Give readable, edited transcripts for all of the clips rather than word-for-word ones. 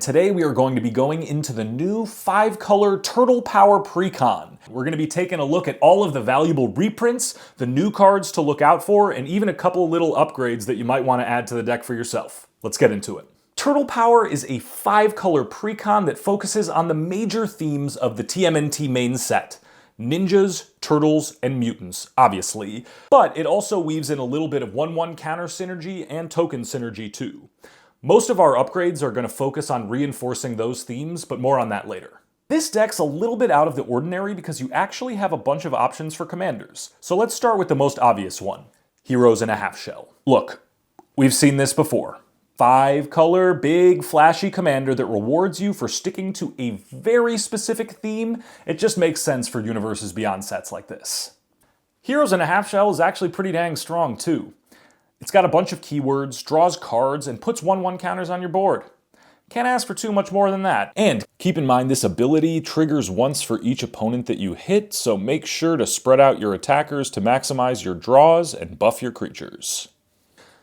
Today we are going to be going into the new 5-color Turtle Power Precon. We're going to be taking a look at all of the valuable reprints, the new cards to look out for, and even a couple of little upgrades that you might want to add to the deck for yourself. Let's get into it. Turtle Power is a 5-color Precon that focuses on the major themes of the TMNT main set. Ninjas, Turtles, and Mutants, obviously, but it also weaves in a little bit of 1/1 counter synergy and token synergy too. Most of our upgrades are going to focus on reinforcing those themes, but more on that later. This deck's a little bit out of the ordinary because you actually have a bunch of options for commanders. So let's start with the most obvious one, Heroes in a Half Shell. Look, we've seen this before. 5-color, big, flashy commander that rewards you for sticking to a very specific theme. It just makes sense for Universes Beyond sets like this. Heroes in a Half Shell is actually pretty dang strong too. It's got a bunch of keywords, draws cards, and puts 1/1 counters on your board. Can't ask for too much more than that. And keep in mind this ability triggers once for each opponent that you hit, so make sure to spread out your attackers to maximize your draws and buff your creatures.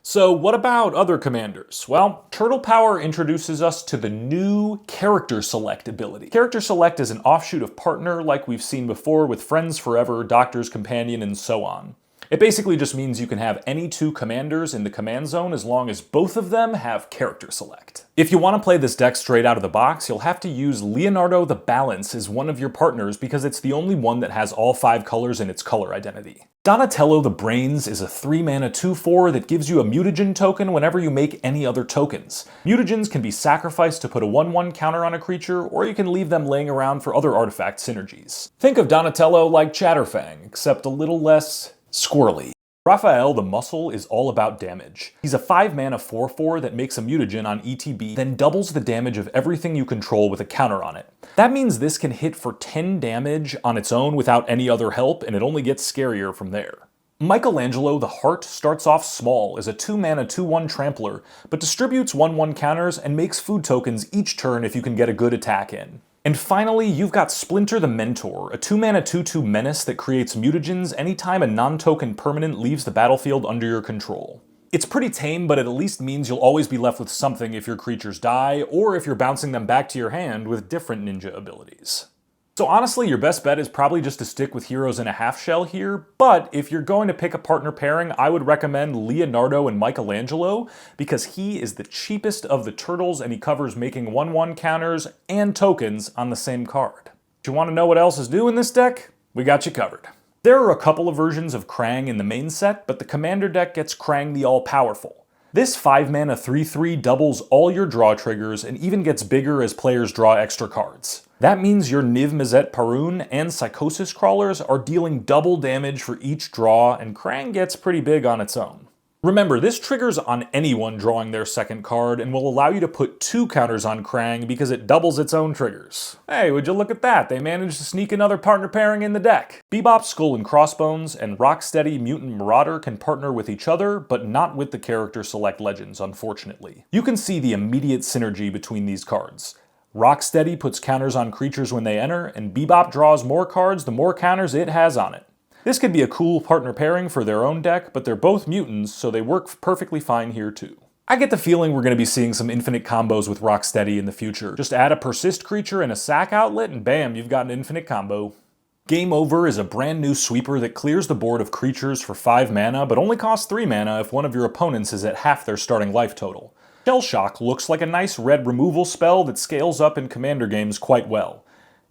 So what about other commanders? Well, Turtle Power introduces us to the new Character Select ability. Character Select is an offshoot of Partner like we've seen before with Friends Forever, Doctor's Companion, and so on. It basically just means you can have any 2 commanders in the command zone as long as both of them have Character Select. If you want to play this deck straight out of the box, you'll have to use Leonardo the Balance as one of your partners because it's the only one that has all 5 colors in its color identity. Donatello the Brains is a 3-mana 2/4 that gives you a mutagen token whenever you make any other tokens. Mutagens can be sacrificed to put a 1/1 counter on a creature, or you can leave them laying around for other artifact synergies. Think of Donatello like Chatterfang, except a little less squirrely. Raphael the Muscle is all about damage. He's a 5-mana 4/4 that makes a mutagen on ETB, then doubles the damage of everything you control with a counter on it. That means this can hit for 10 damage on its own without any other help, and it only gets scarier from there. Michelangelo the Heart starts off small as a 2-mana 2/1 trampler, but distributes 1/1 counters and makes food tokens each turn if you can get a good attack in. And finally, you've got Splinter the Mentor, a 2-mana 2/2 menace that creates mutagens anytime a non-token permanent leaves the battlefield under your control. It's pretty tame, but it at least means you'll always be left with something if your creatures die, or if you're bouncing them back to your hand with different ninja abilities. So honestly, your best bet is probably just to stick with Heroes in a Half Shell here, but if you're going to pick a partner pairing, I would recommend Leonardo and Michelangelo, because he is the cheapest of the turtles and he covers making 1/1 counters and tokens on the same card. Do you want to know what else is new in this deck? We got you covered. There are a couple of versions of Krang in the main set, but the commander deck gets Krang the All-Powerful. This 5-mana 3/3 doubles all your draw triggers and even gets bigger as players draw extra cards. That means your Niv Mizzet Parun and Psychosis Crawlers are dealing double damage for each draw, and Krang gets pretty big on its own. Remember, this triggers on anyone drawing their second card and will allow you to put 2 counters on Krang because it doubles its own triggers. Hey, would you look at that? They managed to sneak another partner pairing in the deck. Bebop Skull and Crossbones and Rocksteady Mutant Marauder can partner with each other, but not with the Character Select Legends, unfortunately. You can see the immediate synergy between these cards. Rocksteady puts counters on creatures when they enter, and Bebop draws more cards the more counters it has on it. This could be a cool partner pairing for their own deck, but they're both mutants, so they work perfectly fine here too. I get the feeling we're going to be seeing some infinite combos with Rocksteady in the future. Just add a persist creature and a sack outlet, and bam, you've got an infinite combo. Game Over is a brand new sweeper that clears the board of creatures for 5 mana, but only costs 3 mana if one of your opponents is at half their starting life total. Shell Shock looks like a nice red removal spell that scales up in commander games quite well.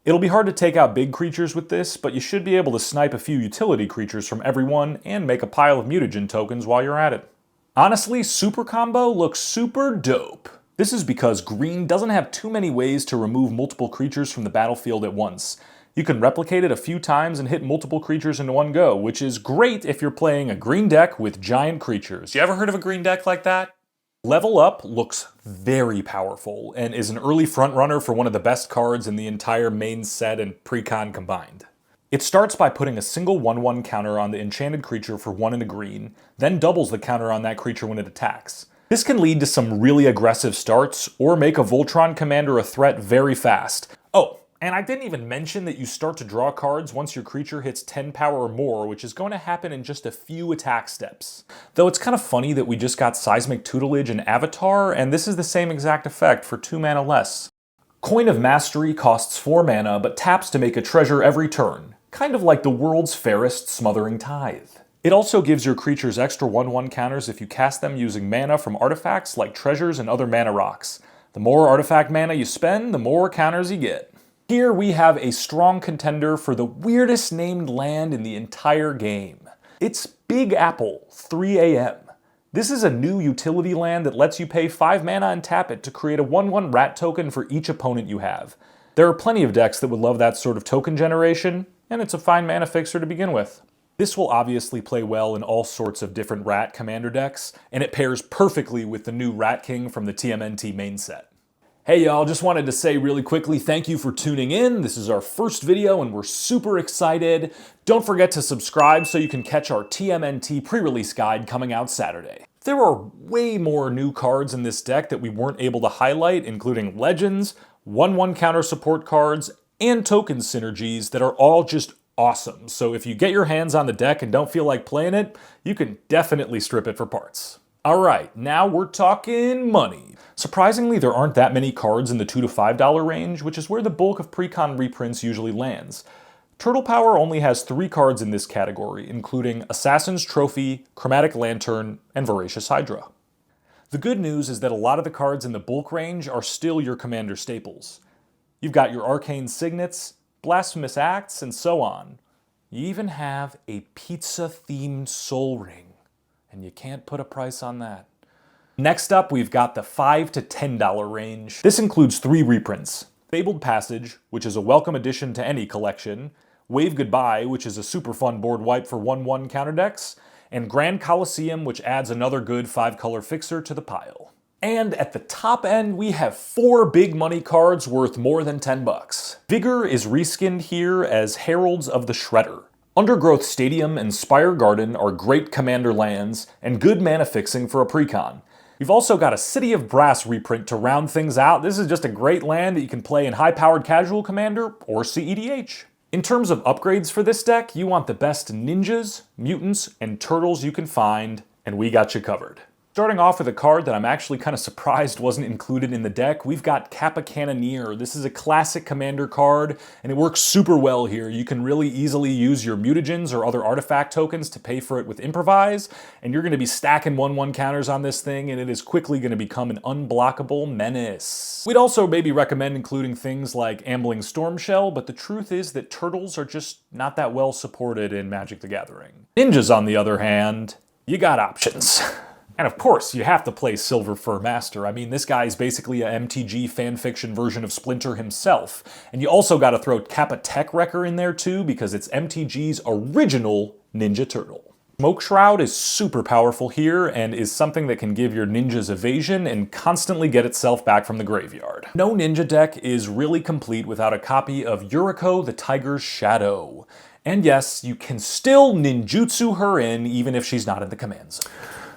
It'll be hard to take out big creatures with this, but you should be able to snipe a few utility creatures from everyone and make a pile of mutagen tokens while you're at it. Honestly, Super Combo looks super dope. This is because green doesn't have too many ways to remove multiple creatures from the battlefield at once. You can replicate it a few times and hit multiple creatures in one go, which is great if you're playing a green deck with giant creatures. You ever heard of a green deck like that? Level Up looks very powerful and is an early frontrunner for one of the best cards in the entire main set and Precon combined. It starts by putting a single 1/1 counter on the enchanted creature for 1 and a green, then doubles the counter on that creature when it attacks. This can lead to some really aggressive starts, or make a Voltron commander a threat very fast. Oh, And I didn't even mention that you start to draw cards once your creature hits 10 power or more, which is going to happen in just a few attack steps. Though it's kind of funny that we just got Seismic Tutelage and Avatar, and this is the same exact effect for 2 mana less. Coin of Mastery costs 4 mana, but taps to make a treasure every turn, kind of like the world's fairest Smothering Tithe. It also gives your creatures extra 1/1 counters if you cast them using mana from artifacts like treasures and other mana rocks. The more artifact mana you spend, the more counters you get. Here we have a strong contender for the weirdest named land in the entire game. It's Big Apple, 3 AM. This is a new utility land that lets you pay 5 mana and tap it to create a 1/1 rat token for each opponent you have. There are plenty of decks that would love that sort of token generation, and it's a fine mana fixer to begin with. This will obviously play well in all sorts of different rat commander decks, and it pairs perfectly with the new Rat King from the TMNT main set. Hey y'all, just wanted to say really quickly thank you for tuning in. This is our first video and we're super excited. Don't forget to subscribe so you can catch our TMNT pre-release guide coming out Saturday. There are way more new cards in this deck that we weren't able to highlight, including Legends, 1/1 counter support cards, and token synergies that are all just awesome. So if you get your hands on the deck and don't feel like playing it, you can definitely strip it for parts. Alright, now we're talking money. Surprisingly, there aren't that many cards in the $2 to $5 range, which is where the bulk of Precon reprints usually lands. Turtle Power only has 3 cards in this category, including Assassin's Trophy, Chromatic Lantern, and Voracious Hydra. The good news is that a lot of the cards in the bulk range are still your commander staples. You've got your Arcane Signets, Blasphemous Acts, and so on. You even have a pizza-themed Soul Ring, and you can't put a price on that. Next up, we've got the $5 to $10 range. This includes 3 reprints. Fabled Passage, which is a welcome addition to any collection, Wave Goodbye, which is a super fun board wipe for 1/1 counter decks, and Grand Coliseum, which adds another good 5-color fixer to the pile. And at the top end, we have 4 big money cards worth more than $10. Vigor is reskinned here as Heralds of the Shredder. Undergrowth Stadium and Spire Garden are great commander lands and good mana fixing for a precon. We've also got a City of Brass reprint to round things out. This is just a great land that you can play in high-powered casual commander or CEDH. In terms of upgrades for this deck, you want the best ninjas, mutants, and turtles you can find, and we got you covered. Starting off with a card that I'm actually kind of surprised wasn't included in the deck, we've got Kappa Cannoneer. This is a classic commander card, and it works super well here. You can really easily use your mutagens or other artifact tokens to pay for it with Improvise, and you're going to be stacking 1/1 counters on this thing, and it is quickly going to become an unblockable menace. We'd also maybe recommend including things like Ambling Stormshell, but the truth is that turtles are just not that well supported in Magic the Gathering. Ninjas, on the other hand, you got options. And of course, you have to play Silver Fur Master. I mean, this guy is basically a MTG fanfiction version of Splinter himself. And you also gotta throw Kappa Tech Wrecker in there too, because it's MTG's original Ninja Turtle. Smoke Shroud is super powerful here, and is something that can give your ninjas evasion and constantly get itself back from the graveyard. No ninja deck is really complete without a copy of Yuriko the Tiger's Shadow. And yes, you can still ninjutsu her in, even if she's not in the command zone.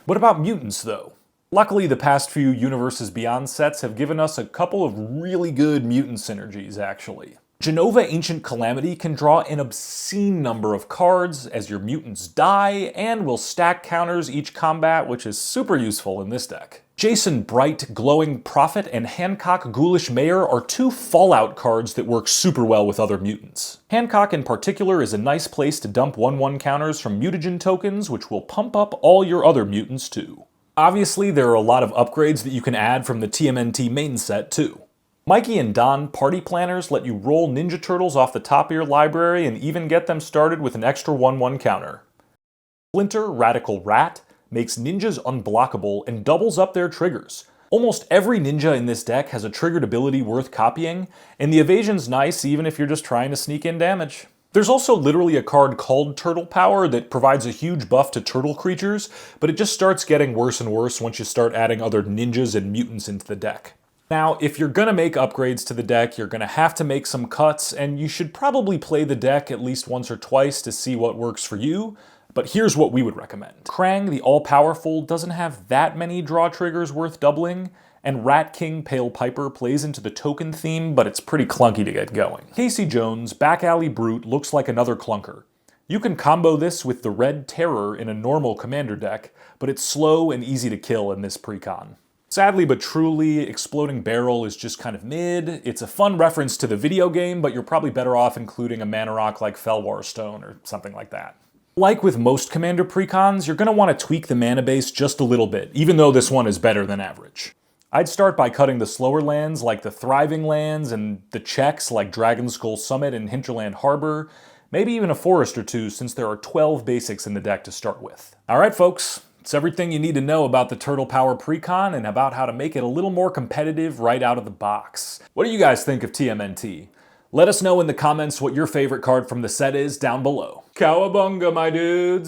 What about mutants, though? Luckily, the past few Universes Beyond sets have given us a couple of really good mutant synergies, actually. Genova Ancient Calamity can draw an obscene number of cards as your mutants die, and will stack counters each combat, which is super useful in this deck. Jason Bright, Glowing Prophet, and Hancock Ghoulish Mayor are 2 Fallout cards that work super well with other mutants. Hancock in particular is a nice place to dump 1/1 counters from mutagen tokens, which will pump up all your other mutants too. Obviously, there are a lot of upgrades that you can add from the TMNT main set too. Mikey and Don Party Planners let you roll Ninja Turtles off the top of your library and even get them started with an extra 1/1 counter. Splinter Radical Rat makes ninjas unblockable and doubles up their triggers. Almost every ninja in this deck has a triggered ability worth copying, and the evasion's nice even if you're just trying to sneak in damage. There's also literally a card called Turtle Power that provides a huge buff to turtle creatures, but it just starts getting worse and worse once you start adding other ninjas and mutants into the deck. Now, if you're gonna make upgrades to the deck, you're gonna have to make some cuts, and you should probably play the deck at least once or twice to see what works for you. But here's what we would recommend. Krang the All-Powerful doesn't have that many draw triggers worth doubling, And Rat King Pale Piper plays into the token theme, but it's pretty clunky to get going. Casey Jones Back Alley Brute looks like another clunker. You can combo this with the Red Terror in a normal commander deck, but it's slow and easy to kill in this precon. Sadly but truly, Exploding Barrel is just kind of mid. It's a fun reference to the video game, but you're probably better off including a mana rock like Felwar Stone or something like that. Like with most commander precons, you're going to want to tweak the mana base just a little bit, even though this one is better than average. I'd start by cutting the slower lands like the Thriving Lands and the checks like Dragonskull Summit and Hinterland Harbor, maybe even a forest or two since there are 12 basics in the deck to start with. Alright folks, it's everything you need to know about the Turtle Power Precon and about how to make it a little more competitive right out of the box. What do you guys think of TMNT? Let us know in the comments what your favorite card from the set is down below. Cowabunga, my dudes!